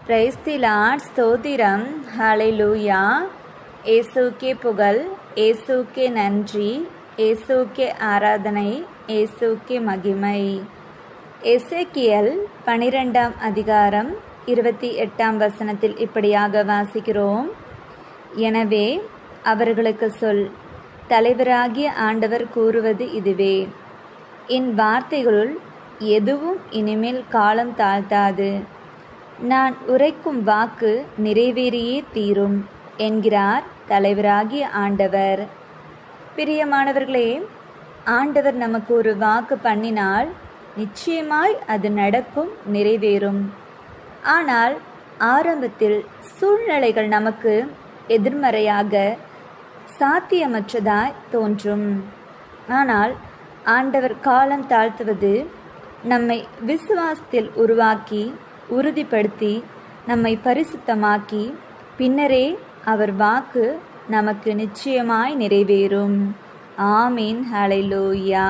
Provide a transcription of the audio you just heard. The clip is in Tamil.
Praise the Lord. ஸ்தோத்திரம். ஹல்லேலூயா. இயேசுவுக்கே புகழ், இயேசுவுக்கே நன்றி, இயேசுவுக்கே ஆராதனை, இயேசுவுக்கே மகிமை. எசேக்கியேல் 12ஆம் அதிகாரம் 28ஆம் வசனத்தில் இப்படியாக வாசிக்கிறோம். எனவே அவர்களுக்கு சொல், தலைவராகிய ஆண்டவர் கூறுவது இதுவே, என் வார்த்தைகளுள் எதுவும் இனிமேல் காலம் தாழ்த்தாது, நான் உரைக்கும் வாக்கு நிறைவேறியே தீரும் என்கிறார் தலைவராகிய ஆண்டவர். பிரியமானவர்களே, ஆண்டவர் நமக்கு ஒரு வாக்கு பண்ணினால் நிச்சயமாய் அது நடக்கும், நிறைவேறும். ஆனால் ஆரம்பத்தில் சூழ்நிலைகள் நமக்கு எதிர்மறையாக சாத்தியமற்றதாய் தோன்றும். ஆனால் ஆண்டவர் காலம் தாழ்த்துவது நம்மை விசுவாசத்தில் உருவாக்கி உறுதிப்படுத்தி நம்மை பரிசுத்தமாக்கி பின்னரே அவர் வாக்கு நமக்கு நிச்சயமாய் நிறைவேறும். ஆமீன். ஹல்லேலூயா.